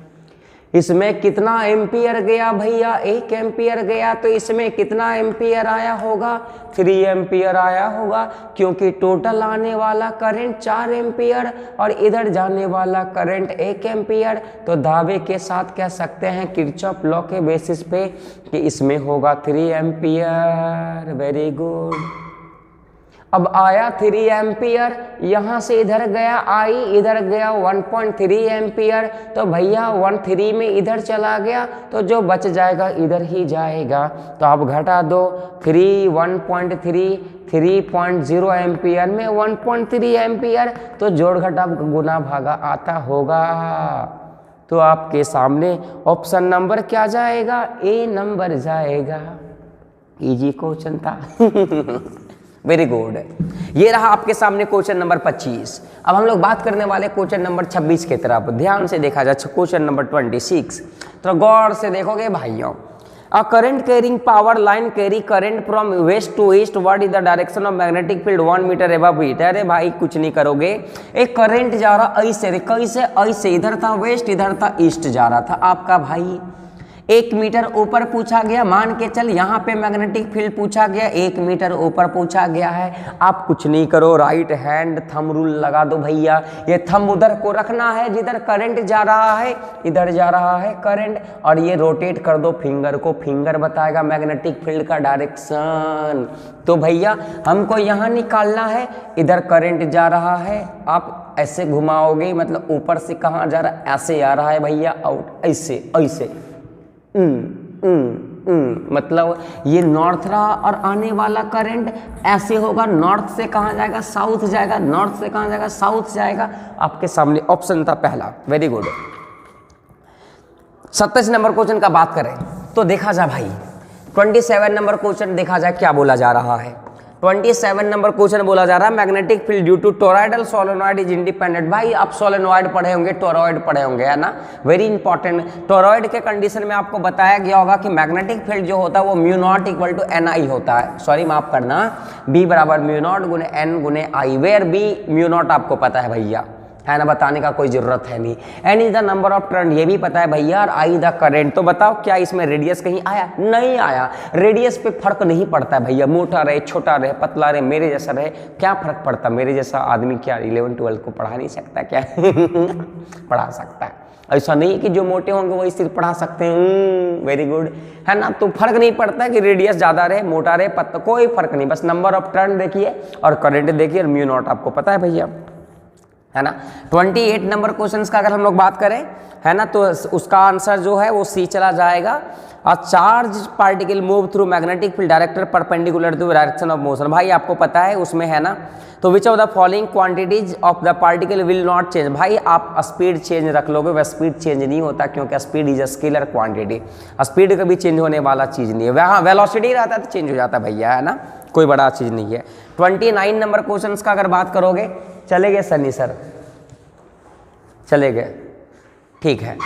इसमें कितना एम्पियर गया भैया, 1 एम्पियर गया, तो इसमें कितना एम्पियर आया होगा, 3 एम्पियर आया होगा, क्योंकि टोटल आने वाला करंट 4 एम्पियर और इधर जाने वाला करंट 1 एम्पियर। तो दावे के साथ कह सकते हैं किरचॉफ लॉ के बेसिस पे कि इसमें होगा 3 एम्पियर। Very good. अब आया 3 एम्पियर, यहाँ से इधर गया, आई इधर गया 1.3 एम्पियर, तो भैया 1.3 में इधर चला गया, तो जो बच जाएगा इधर ही जाएगा। तो आप घटा दो 3 1.3 3.0 एम्पियर में 1.3 एम्पियर, तो जोड़ घटा गुना भागा आता होगा। तो आपके सामने ऑप्शन नंबर क्या जाएगा, ए नंबर जाएगा। इजी क्वेश्चन था। Very good. ये रहा आपके सामने क्वेश्चन नंबर 25। अब हम लोग बात करने वाले क्वेश्चन नंबर 26 की तरफ। ध्यान से देखा जाए क्वेश्चन नंबर 26, तो गौर से देखोगे भाइयों। A current carrying power line carry current from west to east, what is the direction of magnetic field 1 meter above it. अरे भाई कुछ नहीं करोगे, एक करंट जा रहा ऐसे, कैसे ऐसे, इधर था वेस्ट इधर था ईस्ट जा रहा था आपका भाई। 1 मीटर ऊपर पूछा गया, मान के चल यहाँ पे मैग्नेटिक फील्ड पूछा गया, 1 मीटर ऊपर पूछा गया है। आप कुछ नहीं करो, राइट हैंड थंब रूल लगा दो भैया। ये थंब उधर को रखना है जिधर करंट जा रहा है, इधर जा रहा है करंट, और ये रोटेट कर दो फिंगर को, फिंगर बताएगा मैग्नेटिक फील्ड का डायरेक्शन। तो भैया हमको यहाँ निकालना है, इधर करंट जा रहा है, आप ऐसे घुमाओगे, मतलब ऊपर से कहाँ जा रहा है, ऐसे आ रहा है भैया, आउट ऐसे ऐसे। मतलब ये नॉर्थ रहा और आने वाला करंट ऐसे होगा, नॉर्थ से कहाँ जाएगा, साउथ जाएगा, नॉर्थ से कहाँ जाएगा, साउथ जाएगा। आपके सामने ऑप्शन था पहला। Very good. 27 नंबर क्वेश्चन का बात करें तो देखा जाए भाई, 27 नंबर क्वेश्चन देखा जाए क्या बोला जा रहा है। 27 नंबर क्वेश्चन बोला जा रहा है magnetic field due to toroidal solenoid is independent. भाई आप सोलेनॉइड पढ़े होंगे, टोरॉइड पढ़े होंगे, है ना, वेरी इंपॉर्टेंट। टोरॉइड के कंडीशन में आपको बताया गया होगा कि मैग्नेटिक फील्ड जो होता है वो mu naught equal to N I होता है, सॉरी माफ करना, बी बराबर म्यू नॉट गुने एन गुने आई, वेयर बी म्यू नॉट आपको पता है भैया, है ना, बताने का कोई जरूरत है नहीं। N is the number of turn, ये भी पता है भैया, और आई द करंट। तो बताओ क्या इसमें रेडियस कहीं आया, नहीं आया। रेडियस पे फर्क नहीं पड़ता है भैया, मोटा रहे छोटा रहे पतला रहे मेरे जैसा रहे, क्या फर्क पड़ता, मेरे जैसा आदमी क्या 11-12 को पढ़ा नहीं सकता क्या? पढ़ा सकता है, ऐसा नहीं है कि जो मोटे होंगे वही सिर्फ पढ़ा सकते हैं। वेरी गुड, है ना। तो फर्क नहीं पड़ता है कि रेडियस ज्यादा रहे मोटा रहे पतला, कोई फर्क नहीं, बस नंबर ऑफ टर्न देखिए और करंट देखिए और म्यू नॉट आपको पता है भैया, है ना। 28 नंबर क्वेश्चंस का अगर हम लोग बात करें, है ना, तो उसका आंसर जो है वो सी चला जाएगा। A charge particle move through magnetic field director perpendicular to direction of motion. भाई आपको पता है उसमें, है ना, तो which of the following quantities of the particle will not change. भाई आप स्पीड चेंज रख लोगे, वह स्पीड चेंज नहीं होता, क्योंकि speed is a scalar quantity, speed कभी चेंज होने वाला चीज नहीं है। वहाँ वेलोसिटी रहता है तो चेंज हो जाता है भैया, है ना, कोई बड़ा चीज नहीं है। 29 नंबर क्वेश्चन का अगर बात करोगे, चले गए सनी सर, चले गए, ठीक है,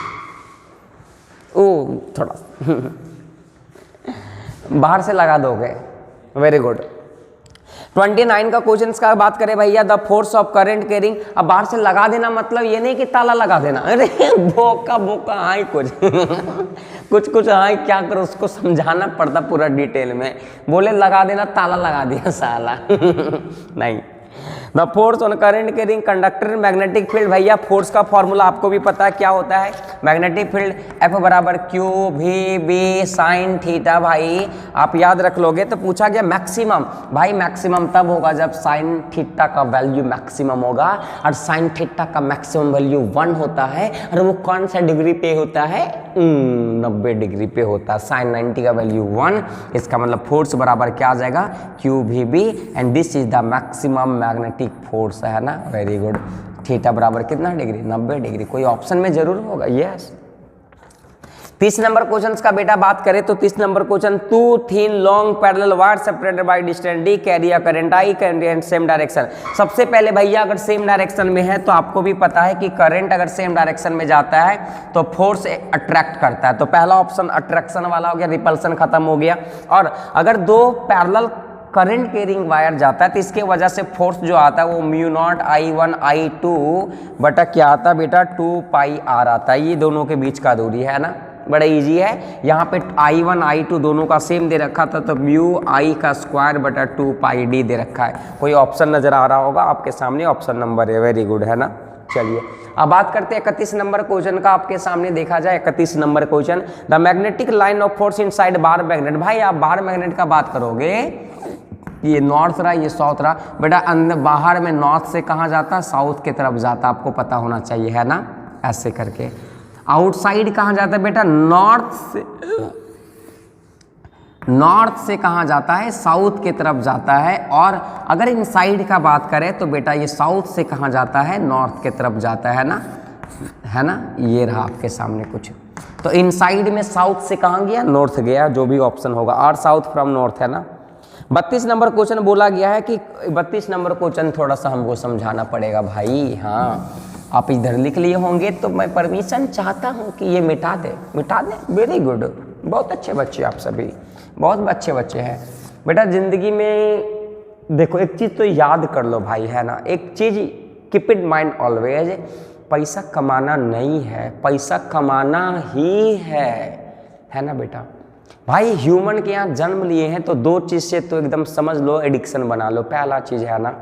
ओ थोड़ा बाहर से लगा दोगे, वेरी गुड। 29 का क्वेश्चन का बात करें भैया, the force of current carrying. अब बाहर से लगा देना मतलब ये नहीं कि ताला लगा देना, अरे बोका बोका हाई कुछ कुछ हाई, क्या करो उसको समझाना पड़ता पूरा डिटेल में, बोले लगा देना ताला लगा दिया साला नहीं। The force on current carrying conductor magnetic field. भैया फोर्स का फॉर्मूला आपको भी पता है क्या होता है, मैग्नेटिक फील्ड F बराबर Q V B sine theta. भाई आप याद रख लोगे। तो पूछा गया मैक्सिमम, भाई मैक्सिमम तब होगा जब साइन थीटा का वैल्यू मैक्सिमम होगा, और साइन थीटा का मैक्सिमम वैल्यू 1 होता है, और वो कौन सा डिग्री पे होता है, 90 डिग्री पे होता है। साइन 90 का वैल्यू 1, इसका मतलब फोर्स बराबर क्या आ जाएगा, Q V B, and this is the maximum magnetic force, है ना। Very good. थीटा बराबर कितना डिग्री, 90 डिग्री। कोई ऑप्शन में जरूर होगा, यस। 30 नंबर क्वेश्चन का बेटा बात करें तो 30 number question, two thin long parallel wire separated by distance D carry a current I in same direction. सबसे पहले भैया अगर सेम डायरेक्शन में है तो आपको भी पता है कि करंट अगर सेम डायरेक्शन में जाता है तो फोर्स अट्रैक्ट करता है। तो पहला ऑप्शन अट्रैक्शन वाला हो गया, रिपल्सन खत्म हो गया। और अगर दो पैरेलल करंट कैरिंग वायर जाता है तो इसके वजह से फोर्स जो आता है वो म्यू नॉट I1 I2 बटा क्या आता है बेटा, 2 पाई R आता है। ये दोनों के बीच का दूरी है ना, बड़ा इजी है। यहाँ पे I1 I2 दोनों का सेम दे रखा था, तो म्यू आई का स्क्वायर बटा 2 पाई डी दे रखा है। कोई ऑप्शन नजर आ रहा होगा आपके सामने, ऑप्शन नंबर है। वेरी गुड, है ना। चलिए अब बात करते हैं 31 नंबर क्वेश्चन का। आपके सामने देखा जाए 31 number question, the magnetic line of force inside bar magnet. भाई आप बार मैग्नेट का बात करोगे, ये नॉर्थ रहा, ये साउथ रहा बेटा, अंदर बाहर में नॉर्थ से कहाँ जाता है, साउथ की तरफ जाता, आपको पता होना चाहिए, है ना। ऐसे करके आउटसाइड कहाँ जाता है बेटा, नॉर्थ से कहाँ जाता है, साउथ की तरफ जाता है। और अगर इनसाइड का बात करें तो बेटा ये साउथ से कहाँ जाता है, नॉर्थ की तरफ जाता है ना, है ना। ये रहा आपके सामने कुछ। तो इनसाइड में साउथ से कहाँ गया, नॉर्थ गया, जो भी ऑप्शन होगा, और साउथ फ्रॉम नॉर्थ, है ना। 32 नंबर क्वेश्चन बोला गया है कि 32 नंबर क्वेश्चन थोड़ा सा हमको समझाना पड़ेगा भाई। हाँ आप इधर लिख लिए होंगे तो मैं परमिशन चाहता हूँ कि ये मिटा दे। वेरी गुड, बहुत अच्छे बच्चे आप सभी, बहुत अच्छे बच्चे हैं बेटा। ज़िंदगी में देखो एक चीज़ तो याद कर लो भाई, है ना। एक चीज़ कीप इन माइंड ऑलवेज, पैसा कमाना नहीं है, पैसा कमाना ही है ना बेटा। भाई ह्यूमन के यहाँ जन्म लिए हैं तो दो चीज़ से तो एकदम समझ लो एडिक्शन बना लो। पहला चीज़ है ना,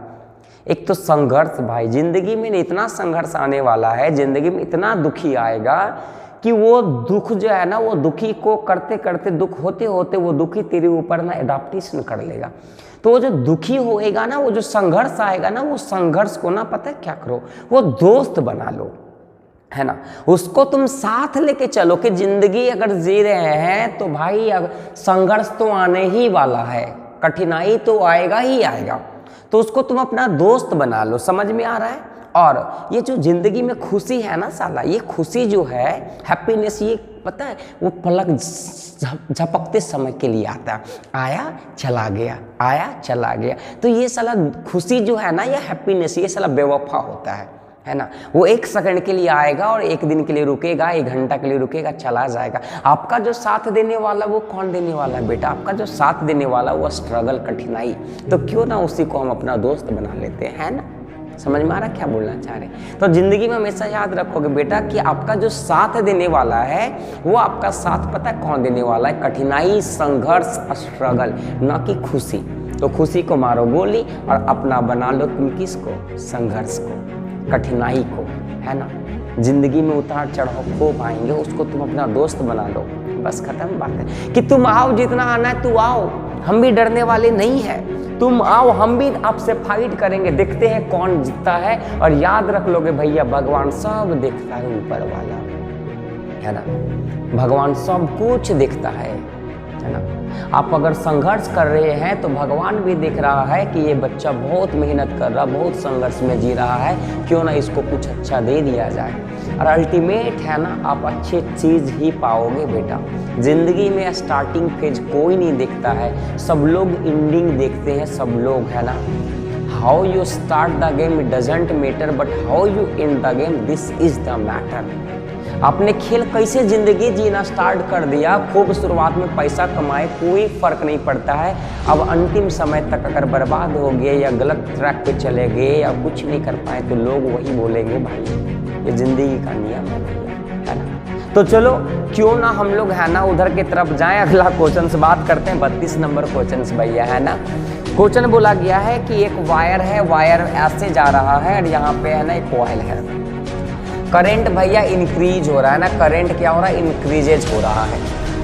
एक तो संघर्ष। भाई जिंदगी में इतना संघर्ष आने वाला है, जिंदगी में इतना दुखी आएगा कि वो दुख जो है ना, वो दुखी को करते करते, दुख होते होते वो दुखी तेरे ऊपर ना एडाप्टेशन कर लेगा। तो वो जो दुखी होएगा ना, वो जो संघर्ष आएगा ना, वो संघर्ष को ना पता है क्या करो, वो दोस्त बना लो, है ना। उसको तुम साथ लेके चलो कि जिंदगी अगर जी रहे हैं तो भाई संघर्ष तो आने ही वाला है, कठिनाई तो आएगा ही आएगा, तो उसको तुम अपना दोस्त बना लो। समझ में आ रहा है। और ये जो जिंदगी में खुशी है ना साला, ये खुशी जो है, हैप्पीनेस, ये पता है वो पलक झपकते समय के लिए आता है, आया चला गया, आया चला गया। तो ये साला खुशी जो है ना, ये हैप्पीनेस, ये साला बेवफा होता है ना। वो एक सेकंड के लिए आएगा और एक दिन के लिए रुकेगा, एक घंटा के लिए रुकेगा, चला जाएगा। आपका जो साथ देने वाला वो कौन देने वाला है बेटा, आपका जो साथ देने वाला वो स्ट्रगल, कठिनाई। तो क्यों ना उसी को हम अपना दोस्त बना लेते हैं ना। समझ में आ रहा क्या बोलना चाह रहे हैं। तो जिंदगी में हमेशा याद रखोगे बेटा कि आपका जो साथ देने वाला है वो आपका साथ पता है कौन देने वाला है, कठिनाई, संघर्ष, स्ट्रगल, ना कि खुशी। तो खुशी को मारो गोली और अपना बना लो तुम किसको, संघर्ष को, कठिनाई को, है ना। जिंदगी में उतार चढ़ाव खूब आएंगे, उसको तुम अपना दोस्त बना लो, बस खत्म बात है। कि तुम आओ, जितना आना है तू आओ, हम भी डरने वाले नहीं है, तुम आओ, हम भी आपसे फाइट करेंगे, देखते हैं कौन जीतता है। और याद रख लोगे भैया, भगवान सब देखता है, ऊपर वाला, है ना। भगवान सब कुछ देखता है ना। आप अगर संघर्ष कर रहे हैं तो भगवान भी देख रहा है कि ये बच्चा बहुत मेहनत कर रहा, बहुत संघर्ष में जी रहा है, क्यों ना इसको कुछ अच्छा दे दिया जाए। और अल्टीमेट है ना, आप अच्छी चीज़ ही पाओगे बेटा। जिंदगी में स्टार्टिंग फेज कोई नहीं देखता है, सब लोग एंडिंग देखते हैं, सब लोग, है ना। How you start the game it doesn't matter, but how you and the game, this is the matter. आपने खेल कैसे जिंदगी जीना स्टार्ट कर दिया, खूब शुरुआत में पैसा कमाए, कोई फर्क नहीं पड़ता है। अब अंतिम समय तक अगर बर्बाद हो गए या गलत ट्रैक पे चले गए या कुछ नहीं कर पाए तो लोग वही बोलेंगे भाई ये जिंदगी का नियम है ना। तो चलो क्यों ना हम लोग है ना उधर की तरफ जाएं। अगला क्वेश्चन से बात करते हैं, 32 नंबर क्वेश्चन भैया, है ना। क्वेश्चन बोला गया है कि एक वायर है, वायर ऐसे जा रहा है और यहाँ पे है ना एक कॉइल है। करंट भैया इंक्रीज हो रहा है ना, करंट क्या हो रहा है, इंक्रीजेज हो रहा है।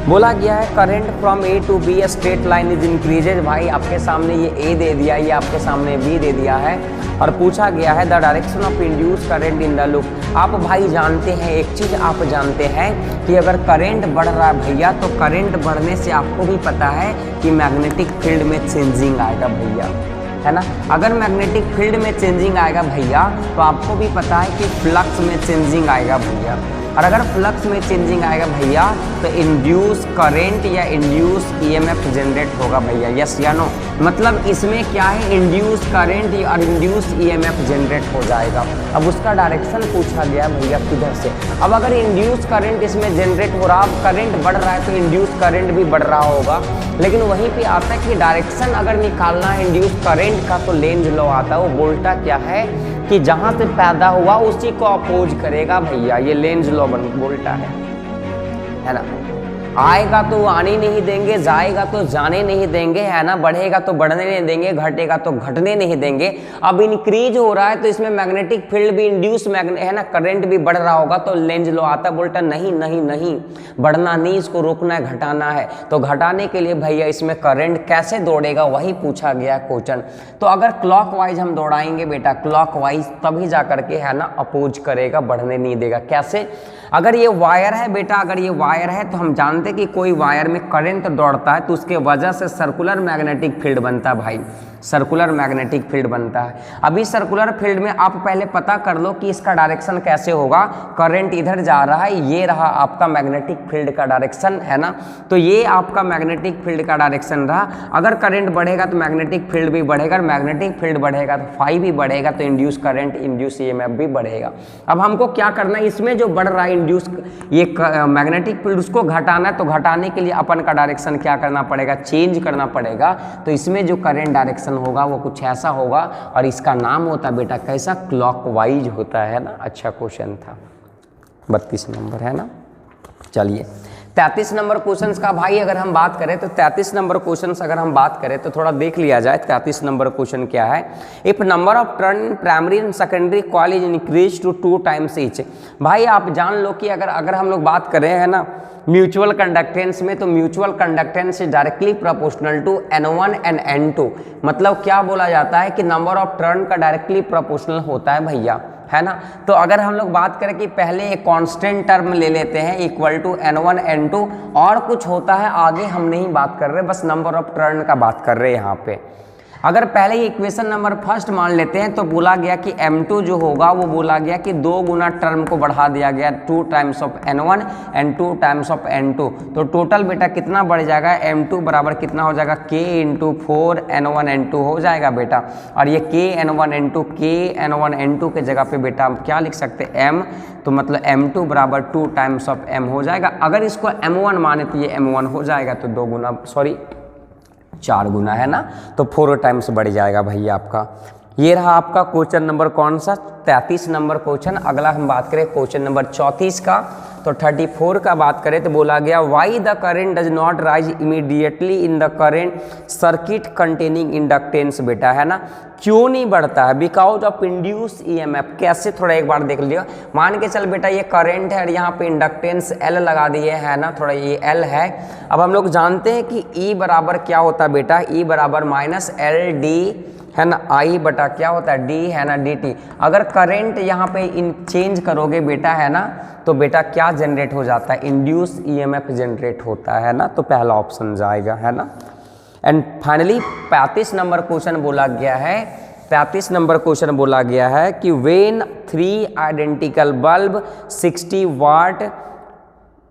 बोला गया है current from A to B straight line is increases. भाई आपके सामने ये ए दे दिया, ये आपके सामने बी दे दिया है और पूछा गया है the direction of induce current in the loop. आप भाई जानते हैं एक चीज़, आप जानते हैं कि अगर करंट बढ़ रहा है भैया तो करंट बढ़ने से आपको भी पता है कि मैग्नेटिक फील्ड में चेंजिंग आएगा भैया, है ना। अगर मैग्नेटिक फील्ड में चेंजिंग आएगा भैया तो आपको भी पता है कि फ्लक्स में चेंजिंग आएगा भैया, और अगर फ्लक्स में चेंजिंग आएगा भैया तो इंड्यूस करंट या इंड्यूस ईएमएफ जनरेट होगा भैया, यस या नो। मतलब इसमें क्या है, इंड्यूस करंट और इंड्यूस ईएमएफ जनरेट हो जाएगा। अब उसका डायरेक्शन पूछा गया भैया किधर से। अब अगर इंड्यूस करंट इसमें जनरेट हो रहा, अब करंट बढ़ रहा है तो इंड्यूस करंट भी बढ़ रहा होगा, लेकिन वहीं पे आता है कि डायरेक्शन अगर निकालना है इंड्यूस करंट का तो लेंज लॉ आता है। वो बोलता क्या है कि जहां से पैदा हुआ उसी को अपोज करेगा भैया, ये लेंज लॉ बोलता है ना। आएगा तो आने नहीं देंगे, जाएगा तो जाने नहीं देंगे, है ना। बढ़ेगा तो बढ़ने नहीं देंगे, घटेगा तो घटने नहीं देंगे। अब इंक्रीज हो रहा है तो इसमें मैग्नेटिक फील्ड भी इंड्यूस है ना, करंट भी बढ़ रहा होगा तो लेंज लॉ आता, बोलता नहीं नहीं नहीं, बढ़ना नहीं, इसको रोकना है, घटाना है। तो घटाने के लिए भैया इसमें करंट कैसे दौड़ेगा वही पूछा गया क्वेश्चन। तो अगर क्लॉकवाइज हम दौड़ाएंगे बेटा, क्लॉकवाइज, तभी जा करके है ना अपोज करेगा, बढ़ने नहीं देगा। कैसे, अगर ये वायर है बेटा, अगर ये वायर है तो हम जानते कि कोई वायर में करंट दौड़ता है तो उसके वजह से सर्कुलर मैग्नेटिक फील्ड बनता है भाई, सर्कुलर मैग्नेटिक फील्ड बनता है। अभी सर्कुलर फील्ड में आप पहले पता कर लो कि इसका डायरेक्शन कैसे होगा। करंट इधर जा रहा है, ये रहा आपका मैग्नेटिक फील्ड का डायरेक्शन, है ना। तो ये आपका मैग्नेटिक फील्ड का डायरेक्शन रहा। अगर करंट बढ़ेगा तो मैग्नेटिक फील्ड भी बढ़ेगा, मैग्नेटिक फील्ड बढ़ेगा तो फाई भी बढ़ेगा, तो इंड्यूस करंट, इंड्यूस ईएमएफ भी बढ़ेगा। अब हमको क्या करना है, इसमें जो बढ़ रहा है इंड्यूस ये मैग्नेटिक फील्ड, उसको घटाना है। तो घटाने के लिए अपन का डायरेक्शन क्या करना पड़ेगा, चेंज करना पड़ेगा। तो इसमें जो करंट डायरेक्शन होगा वो कुछ ऐसा होगा और इसका नाम होता बेटा कैसा, क्लॉकवाइज होता है ना। अच्छा क्वेश्चन था, 32 नंबर है ना। चलिए 33 नंबर क्वेश्चन का भाई अगर हम बात करें तो 33 नंबर क्वेश्चन अगर हम बात करें तो थोड़ा देख लिया जाए। 33 नंबर क्वेश्चन क्या है, if number of turn in primary and secondary coil is increase to 2 times each. भाई आप जान लो कि अगर हम लोग बात करें है ना म्यूचुअल कंडक्टेंस में, तो mutual conductance is directly proportional to N1 and N2। मतलब क्या बोला जाता है कि नंबर ऑफ टर्न का डायरेक्टली प्रोपोर्शनल होता है भैया, है ना। तो अगर हम लोग बात करें कि पहले एक कांस्टेंट टर्म ले लेते हैं इक्वल टू N1 N2, और कुछ होता है आगे हम नहीं बात कर रहे, बस नंबर ऑफ टर्न का बात कर रहे हैं यहाँ पे। अगर पहले ही इक्वेशन नंबर फर्स्ट मान लेते हैं तो बोला गया कि M2 जो होगा वो बोला गया कि 2 गुना टर्म को बढ़ा दिया गया, 2 times of N1 and 2 times of N2। तो टोटल बेटा कितना बढ़ जाएगा, M2 बराबर कितना हो जाएगा, K इंटू 4 N1 N2 हो जाएगा बेटा। और ये K N1 N2 के जगह पे बेटा हम क्या लिख सकते हैं, M, तो मतलब M2 बराबर 2 टाइम्स ऑफ M हो जाएगा। अगर इसको M1 माने तो ये M1 हो जाएगा, तो 2 गुना 4 गुना है ना, तो 4 टाइम्स बढ़ जाएगा भैया आपका। ये रहा आपका क्वेश्चन नंबर कौन सा, 33 नंबर क्वेश्चन। अगला हम बात करें क्वेश्चन नंबर 34 का, तो 34 का बात करें तो बोला गया why the current does not rise immediately in the current circuit containing inductance. बेटा है ना, क्यों नहीं बढ़ता है, बिकॉज ऑफ इंड्यूस ईएमएफ। कैसे, थोड़ा एक बार देख लियो। मान के चल बेटा ये करंट है और यहाँ पे इंडक्टेंस L लगा दिए है ना, थोड़ा ये L है। अब हम लोग जानते हैं कि E बराबर क्या होता है बेटा, E बराबर माइनस LD है ना, I बटा क्या होता है D है ना DT। अगर करंट यहाँ पे चेंज करोगे बेटा है ना, तो बेटा क्या जनरेट हो जाता है, इंड्यूस ईएमएफ जनरेट होता है ना। तो पहला ऑप्शन जाएगा, है ना। एंड फाइनली 35 नंबर क्वेश्चन बोला गया है, 35 नंबर क्वेश्चन बोला गया है कि when 3 identical bulb 60 watt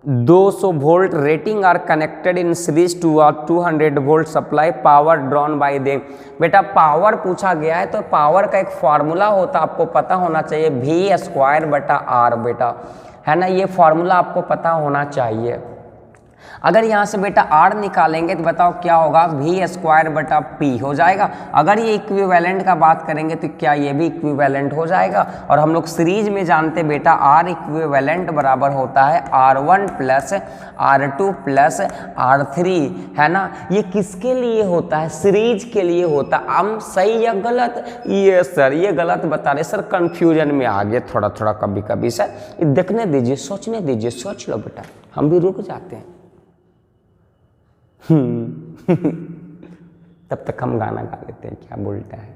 200 volt rating are connected in series to a 200 volt supply, power drawn by them. बेटा पावर पूछा गया है तो पावर का एक फार्मूला होता आपको पता होना चाहिए, V² बटा R बेटा, है ना। ये फार्मूला आपको पता होना चाहिए। अगर यहाँ से बेटा r निकालेंगे तो बताओ क्या होगा, वी स्क्वायर बटा p हो जाएगा। अगर ये इक्विवेलेंट का बात करेंगे तो क्या ये भी इक्विवेलेंट हो जाएगा। और हम लोग सीरीज में जानते बेटा r इक्विवेलेंट बराबर होता है r1 plus r2 plus r3, है ना। ये किसके लिए होता है, सीरीज के लिए होता है। हम सही या गलत, ये सर ये गलत बता रहे सर, कंफ्यूजन में आ गए थोड़ा थोड़ा कभी कभी सर। देखने दीजिए, सोचने दीजिए, सोच लो बेटा, हम भी रुक जाते हैं। तब तक हम गाना गा लेते हैं, क्या बोलता है।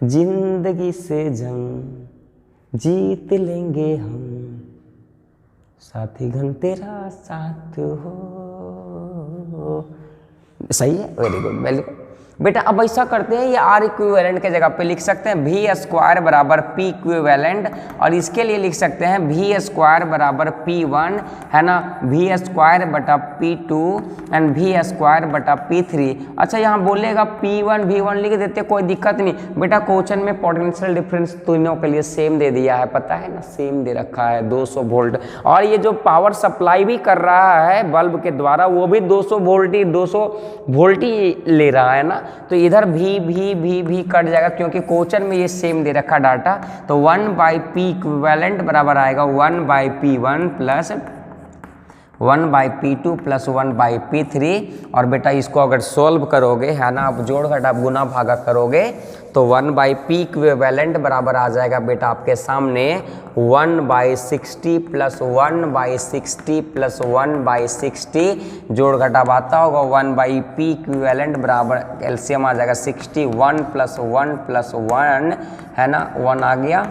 जिंदगी से जंग जीत लेंगे हम, साथी घन तेरा साथ हो। सही है, वेरी गुड, वेरी गुड बेटा। अब ऐसा करते हैं, ये आर इक्विवेलेंट के जगह पे लिख सकते हैं वी स्क्वायर बराबर पी इक्विवेलेंट, और इसके लिए लिख सकते हैं वी स्क्वायर बराबर P1, है ना, वी स्क्वायर बटा P2 एंड वी स्क्वायर बटा P3। अच्छा यहाँ बोलेगा P1 V1 लिख देते, कोई दिक्कत नहीं बेटा। क्वेश्चन में पोटेंशियल डिफरेंस तीनों के लिए सेम दे दिया है, पता है ना, सेम दे रखा है 200 वोल्ट। और ये जो पावर सप्लाई भी कर रहा है बल्ब के द्वारा, वो भी 200 वोल्ट ही ले रहा है ना। तो इधर भी कट जाएगा, क्योंकि क्वेश्चन में ये सेम दे रखा डाटा। तो 1/P इक्विवेलेंट बराबर आएगा 1/P1 plus 1/P2 plus 1/P3। और बेटा इसको अगर सोल्व करोगे, है ना, आप जोड़ घटा गुना भागा करोगे तो 1/P इक्विवेलेंट बराबर आ जाएगा बेटा आपके सामने 1/60 प्लस 1/60 प्लस 1/60। जोड़ घटा आता होगा 1/P इक्विवेलेंट बराबर एलसीएम आ जाएगा 61 प्लस 1 प्लस 1, है ना, 1 आ गया।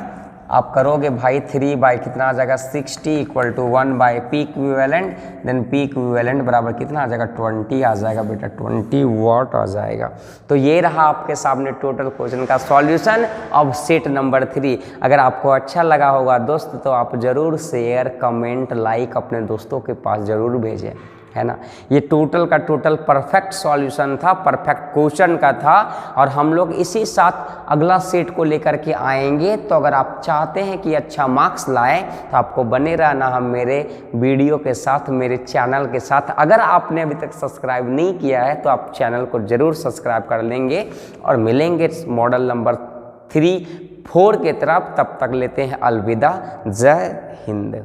आप करोगे भाई 3 कितना आ जाएगा 60 equal to 1/P equivalent, then P equivalent बराबर कितना आ जाएगा 20 आ जाएगा बेटा, 20 वाट आ जाएगा। तो ये रहा आपके सामने टोटल क्वेश्चन का सॉल्यूशन ऑफ सेट नंबर 3। अगर आपको अच्छा लगा होगा दोस्त तो आप ज़रूर शेयर कमेंट लाइक अपने दोस्तों के पास ज़रूर भेजें, है ना। ये टोटल का टोटल परफेक्ट सॉल्यूशन था, परफेक्ट क्वेश्चन का था। और हम लोग इसी साथ अगला सेट को लेकर के आएंगे। तो अगर आप चाहते हैं कि अच्छा मार्क्स लाएं तो आपको बने रहना हम मेरे वीडियो के साथ, मेरे चैनल के साथ। अगर आपने अभी तक सब्सक्राइब नहीं किया है तो आप चैनल को ज़रूर सब्सक्राइब कर लेंगे। और मिलेंगे मॉडल नंबर 3-4 के तरफ। तब तक लेते हैं अलविदा, जय हिंद।